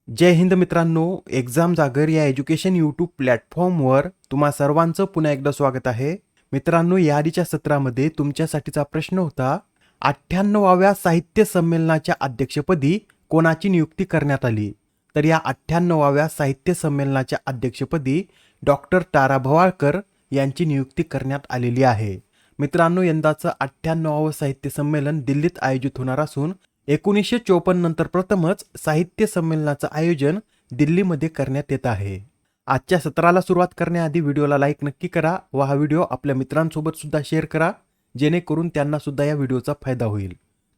जय हिंद मित्रांनो, एक्झाम जागर या एज्युकेशन यूट्यूब प्लॅटफॉर्मवर तुम्हा सर्वांचं पुन्हा एकदा स्वागत आहे. मित्रांनो, या आधीच्या सत्रामध्ये तुमच्यासाठीचा प्रश्न होता, 98व्या साहित्य संमेलनाच्या अध्यक्षपदी कोणाची नियुक्ती करण्यात आली? तर या 98व्या साहित्य संमेलनाच्या अध्यक्षपदी डॉक्टर तारा भवाळकर यांची नियुक्ती करण्यात आलेली आहे. मित्रांनो, यंदाचं 98वं साहित्य संमेलन दिल्लीत आयोजित होणार असून 1954 नंतर प्रथमच साहित्य संमेलनाचं आयोजन दिल्लीमध्ये करण्यात येत आहे. आजच्या सत्राला सुरुवात करण्याआधी व्हिडिओला लाईक नक्की करा व हा व्हिडिओ आपल्या मित्रांसोबत सुद्धा शेअर करा, जेणेकरून त्यांना सुद्धा या व्हिडिओचा फायदा होईल.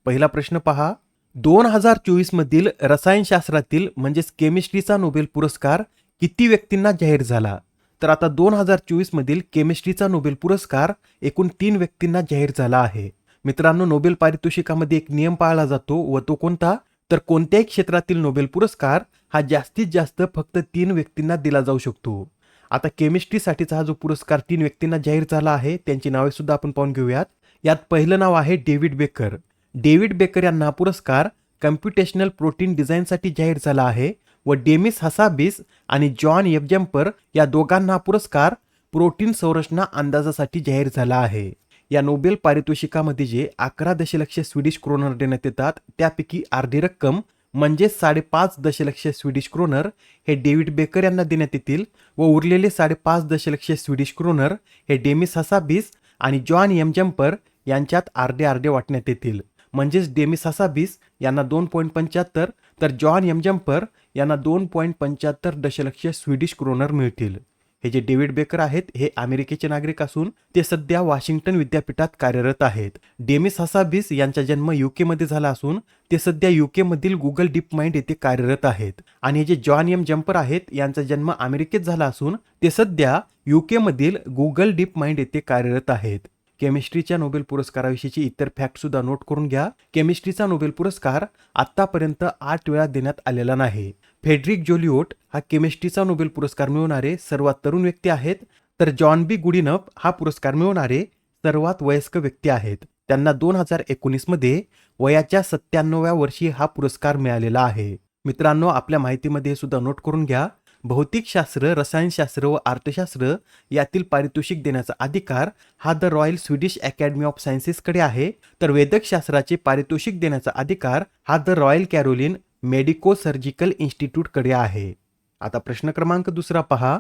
पहिला प्रश्न पहा, 2024 मधील रसायनशास्त्रातील म्हणजेच केमिस्ट्रीचा नोबेल पुरस्कार किती व्यक्तींना जाहीर झाला? तर आता 2024 मधील केमिस्ट्रीचा नोबेल पुरस्कार एकूण 3 व्यक्तींना जाहीर झाला आहे. मित्रांनो, नोबेल पारितोषिकामध्ये एक नियम पाळला जातो व तो कोणता? तर कोणत्याही क्षेत्रातील नोबेल पुरस्कार हा जास्तीत जास्त फक्त 3 व्यक्तींना दिला जाऊ शकतो. आता केमिस्ट्रीसाठीचा हा जो पुरस्कार 3 व्यक्तींना जाहीर झाला आहे त्यांची नावे सुद्धा आपण पाहून घेऊयात. यात पहिलं नाव आहे डेव्हिड बेकर. डेव्हिड बेकर यांना हा पुरस्कार कम्प्युटेशनल प्रोटीन डिझाईनसाठी जाहीर झाला आहे व डेमिस हसाबिस आणि जॉन एफ जम्पर या दोघांना हा पुरस्कार प्रोटीन संरचना अंदाजासाठी जाहीर झाला आहे. या नोबेल पारितोषिकामध्ये जे 11 दशलक्ष स्वीडिश क्रोनर देण्यात येतात त्यापैकी अर्धी रक्कम म्हणजे 5.5 दशलक्ष स्वीडिश क्रोनर हे डेव्हिड बेकर यांना देण्यात येतील व उरलेले 5.5 दशलक्ष स्वीडिश क्रोनर हे डेमिस हसाबिस आणि जॉन एम जम्पर यांच्यात अर्धे अर्धे वाटण्यात येतील. म्हणजेच डेमिस हसाबिस यांना 2.75 तर जॉन एम जम्पर यांना 2.75 दशलक्ष स्वीडिश क्रोनर मिळतील. हे जे डेव्हिड बेकर आहेत हे अमेरिकेचे नागरिक असून ते सध्या वॉशिंग्टन विद्यापीठात कार्यरत आहेत. डेमिस हसाबिस यांचा जन्म यूके मध्ये झाला असून ते सध्या यूके मधील गुगल डीप माइंड येथे कार्यरत आहेत. आणि हे जे जॉन एम जम्पर आहेत यांचा जन्म अमेरिकेत झाला असून ते सध्या यूके मधील गुगल डीप माइंड येथे कार्यरत आहेत. केमिस्ट्रीच्या नोबेल पुरस्काराविषयीची इतर फॅक्ट सुद्धा नोट करून घ्या. केमिस्ट्रीचा नोबेल पुरस्कार आतापर्यंत 8 वेळा देण्यात आलेला नाही. फेडरिक जोलिओट हा केमिस्ट्रीचा नोबेल पुरस्कार मिळवणारे सर्वात तरुण व्यक्ती आहेत, तर जॉन बी गुडिनफ हा पुरस्कार मिळवणारे सर्वात वयस्क व्यक्ती आहेत. त्यांना 2019 मध्ये वयाच्या 97व्या वर्षी हा पुरस्कार मिळालेला आहे. मित्रांनो, आपल्या माहितीमध्ये हे सुद्धा नोट करून घ्या. भौतिकशास्त्र, रसायनशास्त्र व अर्थशास्त्र यातील पारितोषिक देण्याचा अधिकार हा the Royal Swedish Academy of सायन्सेसकडे आहे, तर वेदकशास्त्राचे पारितोषिक देण्याचा अधिकार हा the Royal Caroline Medico Surgical इन्स्टिट्यूटकडे आहे. आता प्रश्न क्रमांक दुसरा पहा,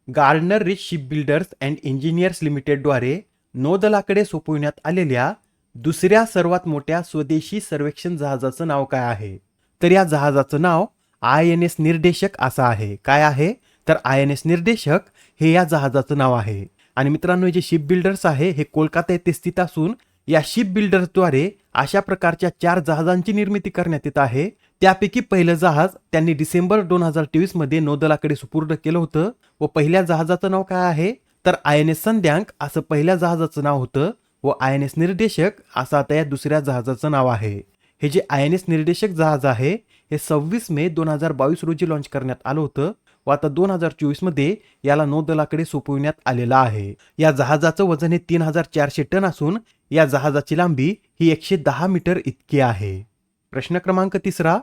Gardner Reach Shipbuilders and Engineers लिमिटेडद्वारे नौदलाकडे सोपविण्यात आलेल्या दुसऱ्या सर्वात मोठ्या स्वदेशी सर्वेक्षण जहाजाचं नाव काय आहे? तर या जहाजाचं नाव INS निर्देशक असं आहे. काय आहे? तर INS निर्देशक हे या जहाजाचं नाव आहे. आणि मित्रांनो, जे शिप बिल्डर्स आहे हे कोलकाता येथे स्थित असून या शिप बिल्डर्सद्वारे अशा प्रकारच्या 4 जहाजांची निर्मिती करण्यात येत आहे. त्यापैकी पहिलं जहाज त्यांनी डिसेंबर 2023 मध्ये नौदलाकडे सुपूर्द केलं होतं व पहिल्या जहाजाचं नाव काय आहे? तर INS संध्यांक असं पहिल्या जहाजाचं नाव होतं व INS निर्देशक असं आता या दुसऱ्या जहाजाचं नाव आहे. हे जे INS निर्देशक जहाज आहे हे 26 मे 2022 रोजी लॉन्च करण्यात आलं होतं व आता 2024 मध्ये याला नौदलाकडे सोपविण्यात आलेला आहे. या जहाजाचं वजन हे 3400 टन असून या जहाजाची लांबी ही 110 मीटर इतकी आहे. प्रश्न क्रमांक तिसरा,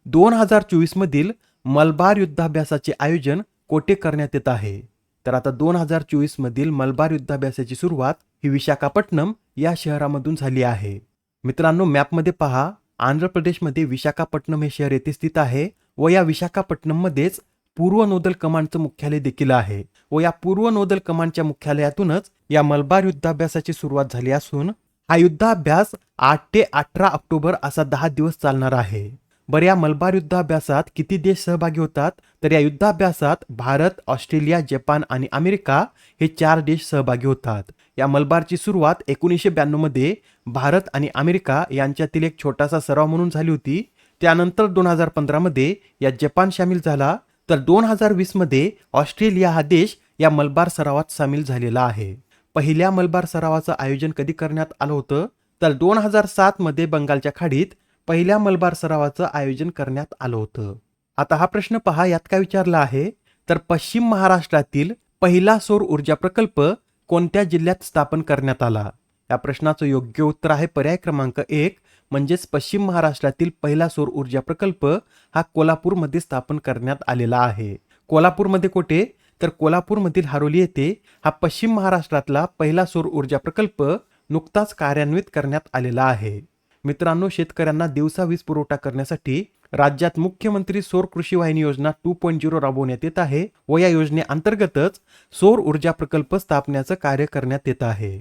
2024 मधील मलबार युद्धाभ्यासाचे आयोजन कोठे करण्यात येत आहे? तर आता 2024 मधील मलबार युद्धाभ्यासाची सुरुवात ही विशाखापट्टणम या शहरामधून झाली आहे. मित्रांनो, मॅपमध्ये पहा, आंध्र प्रदेशमध्ये विशाखापट्टणम हे शहर येथे स्थित आहे व या विशाखापट्टणममध्येच पूर्व नौदल कमांडचं मुख्यालय देखील आहे व या पूर्व नौदल कमांडच्या मुख्यालयातूनच या मलबार युद्धाभ्यासाची सुरुवात झाली असून हा युद्धाभ्यास 8 ते 18 ऑक्टोबर असा 10 दिवस चालणार आहे. बरं, या मलबार युद्धाभ्यासात किती देश सहभागी होतात? तर या युद्धाभ्यासात भारत, ऑस्ट्रेलिया, जपान आणि अमेरिका हे 4 देश सहभागी होतात. या मलबारची सुरुवात 1992 मध्ये भारत आणि अमेरिका यांच्यातील एक छोटासा सराव म्हणून झाली होती. त्यानंतर 2015 मध्ये यात जपान सामील झाला, तर 2020 मध्ये ऑस्ट्रेलिया हा देश या मलबार सरावात सामील झालेला आहे. पहिल्या मलबार सरावाचं आयोजन कधी करण्यात आलं होतं? तर 2007 मध्ये बंगालच्या खाडीत पहिल्या मलबार सरावाचं आयोजन करण्यात आलं होतं. आता हा प्रश्न पहा, यात काय विचारला आहे? तर पश्चिम महाराष्ट्रातील पहिला सौर ऊर्जा प्रकल्प कोणत्या जिल्ह्यात स्थापन करण्यात आला? या प्रश्नाचं योग्य उत्तर आहे पर्याय क्रमांक 1 म्हणजेच पश्चिम महाराष्ट्रातील पहिला सौर ऊर्जा प्रकल्प हा कोल्हापूरमध्ये स्थापन करण्यात आलेला आहे. कोल्हापूरमध्ये कुठे? तर कोल्हापूरमधील हारोली येथे हा पश्चिम महाराष्ट्रातला पहिला सौर ऊर्जा प्रकल्प नुकताच कार्यान्वित करण्यात आलेला आहे. मित्रांनो, शेतकऱ्यांना दिवसा वीज पुरवठा करण्यासाठी राज्यात मुख्यमंत्री सौर कृषी वाहिनी योजना 2.0 राबवण्यात येत आहे व या योजनेअंतर्गतच सौर ऊर्जा प्रकल्प स्थापण्याचं कार्य करण्यात येत आहे.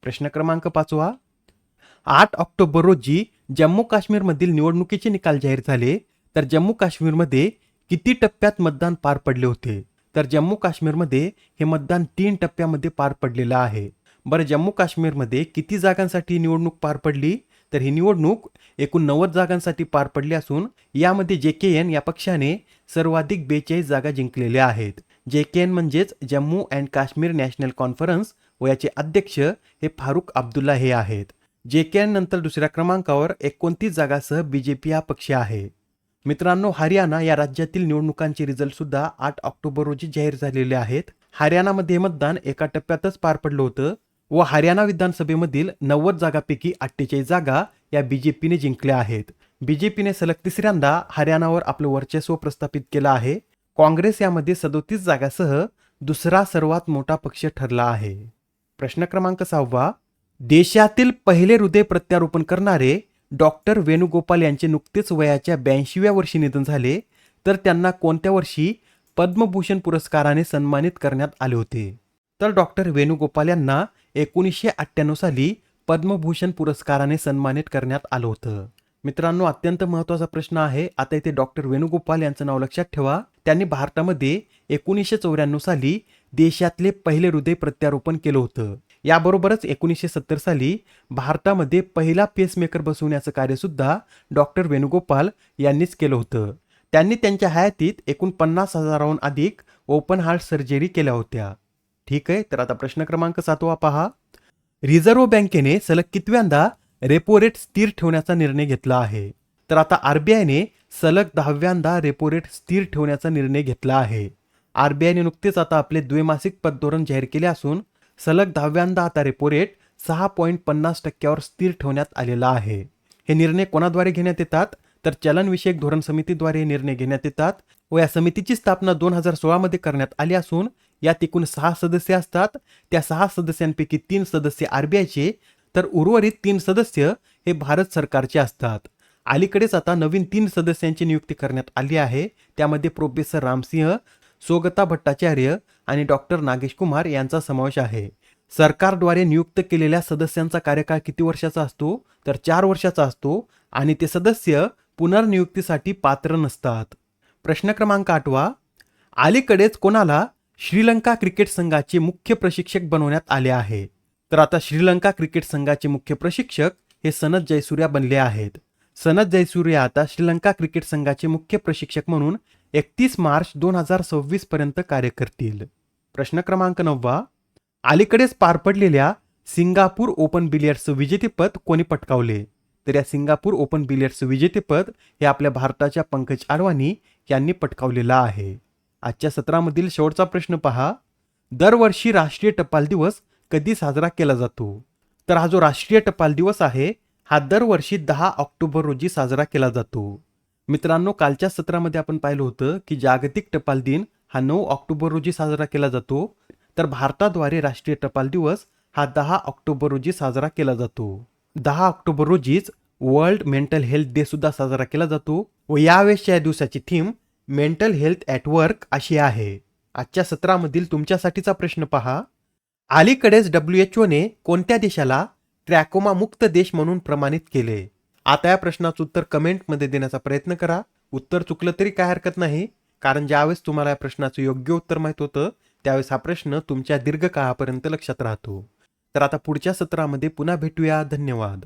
प्रश्न क्रमांक 5. 8 ऑक्टोबर रोजी जम्मू काश्मीरमधील निवडणुकीचे निकाल जाहीर झाले, तर जम्मू काश्मीरमध्ये किती टप्प्यात मतदान पार पडले होते? तर जम्मू काश्मीरमध्ये हे मतदान 3 टप्प्यामध्ये पार पडलेलं आहे. बरं, जम्मू काश्मीरमध्ये किती जागांसाठी निवडणूक पार पडली? तर ही निवडणूक एकूण 90 जागांसाठी पार पडली असून यामध्ये JKN या पक्षाने सर्वाधिक 42 जागा जिंकलेल्या आहेत. JKN म्हणजेच Jammu and Kashmir national conference व याचे अध्यक्ष हे फारुख अब्दुल्ला हे आहेत. JKN नंतर दुसऱ्या क्रमांकावर 29 जागासह BJP हा पक्ष आहे. मित्रांनो, हरियाणा या राज्यातील निवडणुकांचे रिझल्ट सुद्धा 8 ऑक्टोबर रोजी जाहीर झालेले आहेत. हरियाणामध्ये मतदान एका टप्प्यातच पार पडलं होतं व हरियाणा विधानसभेमधील 90 जागांपैकी 48 जागा या BJPने जिंकल्या आहेत. BJPने सलग तिसऱ्यांदा हरियाणावर आपलं वर्चस्व प्रस्थापित केलं आहे. काँग्रेस यामध्ये 37 जागासह दुसरा सर्वात मोठा पक्ष ठरला आहे. प्रश्न क्रमांक 6. देशातील पहिले हृदय प्रत्यारोपण करणारे डॉक्टर वेणुगोपाल यांचे नुकतेच वयाच्या 82व्या वर्षी निधन झाले, तर त्यांना कोणत्या वर्षी पद्मभूषण पुरस्काराने सन्मानित करण्यात आले होते? तर डॉक्टर वेणुगोपाल यांना 1998 साली पद्मभूषण पुरस्काराने सन्मानित करण्यात आलं होतं. मित्रांनो, अत्यंत महत्त्वाचा प्रश्न आहे. आता इथे डॉक्टर वेणुगोपाल यांचं नाव लक्षात ठेवा. त्यांनी भारतामध्ये 1994 साली देशातले पहिले हृदय प्रत्यारोपण केलं होतं. याबरोबरच 1970 साली भारतामध्ये पहिला पेसमेकर बसवण्याचं कार्य सुद्धा डॉक्टर वेणुगोपाल यांनीच केलं होतं. त्यांनी त्यांच्या हयातीत एकूण 50,000हून अधिक ओपन हार्ट सर्जरी केल्या होत्या. ठीक आहे, तर आता प्रश्न क्रमांक 7 पहा. रिझर्व्ह बँकेने सलग कितव्यांदा रेपो रेट स्थिर ठेवण्याचा निर्णय घेतला आहे? तर आता RBIने सलग 10व्यांदा रेपो रेट स्थिर ठेवण्याचा निर्णय घेतला आहे. RBIने नुकतेच आता आपले द्वैमासिक पतधोरण जाहीर केले असून सलग 10व्यांदा आता रेपो रेट 6.50% स्थिर ठेवण्यात आलेला आहे. हे निर्णय कोणाद्वारे घेण्यात येतात? तर चलनविषयक धोरण समितीद्वारे हे निर्णय घेण्यात येतात व या समितीची स्थापना 2016 मध्ये करण्यात आली असून यात एकूण 6 सदस्य असतात. त्या 6 सदस्यांपैकी 3 सदस्य RBIचे तर उर्वरित 3 सदस्य हे भारत सरकारचे असतात. अलीकडेच आता नवीन 3 सदस्यांची नियुक्ती करण्यात आली आहे. त्यामध्ये प्रोफेसर रामसिंह, सोगता भट्टाचार्य आणि डॉक्टर नागेश कुमार यांचा समावेश आहे. सरकारद्वारे नियुक्त केलेल्या सदस्यांचा कार्यकाळ किती वर्षाचा असतो? तर 4 वर्षाचा असतो आणि ते सदस्य पुनर्नियुक्तीसाठी पात्र नसतात. प्रश्न क्रमांक 8. अलीकडेच कोणाला श्रीलंका क्रिकेट संघाचे मुख्य प्रशिक्षक बनवण्यात आले आहे? तर आता श्रीलंका क्रिकेट संघाचे मुख्य प्रशिक्षक हे सनथ जयसूर्या बनले आहेत. सनथ जयसूर्या आता श्रीलंका क्रिकेट संघाचे मुख्य प्रशिक्षक म्हणून 31 मार्च 2026 पर्यंत कार्य करतील. प्रश्न क्रमांक 9. अलीकडेच पार पडलेल्या सिंगापूर ओपन बिलियर्ड्सचं विजेतेपद कोणी पटकावले? तर या सिंगापूर ओपन बिलियर्ड्सचं विजेतेपद हे आपल्या भारताच्या पंकज अडवाणी यांनी पटकावलेलं आहे. आजच्या सत्रामधील शेवटचा प्रश्न पहा. दरवर्षी राष्ट्रीय टपाल दिवस कधी साजरा केला जातो? तर हा जो राष्ट्रीय टपाल दिवस आहे हा दरवर्षी 10 ऑक्टोबर रोजी साजरा केला जातो. मित्रांनो, कालच्या सत्रामध्ये आपण पाहिलं होतं की जागतिक टपाल दिन हा 9 ऑक्टोबर रोजी साजरा केला जातो, तर भारताद्वारे राष्ट्रीय टपाल दिवस हा 10 ऑक्टोबर रोजी साजरा केला जातो. 10 ऑक्टोबर रोजीच वर्ल्ड मेंटल हेल्थ डे सुद्धा साजरा केला जातो व यावेळेसच्या या दिवसाची theme mental health at work अशी आहे. आजच्या सत्रामधील तुमच्यासाठीचा प्रश्न पहा. अलीकडेच WHOने कोणत्या देशाला ट्रॅकोमा मुक्त देश म्हणून प्रमाणित केले? आता या प्रश्नाचं उत्तर कमेंटमध्ये देण्याचा प्रयत्न करा. उत्तर चुकलं तरी काय हरकत नाही, कारण ज्यावेळेस तुम्हाला या प्रश्नाचं योग्य उत्तर माहित होतं त्यावेळेस हा प्रश्न तुमच्या दीर्घकाळापर्यंत लक्षात राहतो. तर आता पुढच्या सत्रामध्ये पुन्हा भेटूया. धन्यवाद.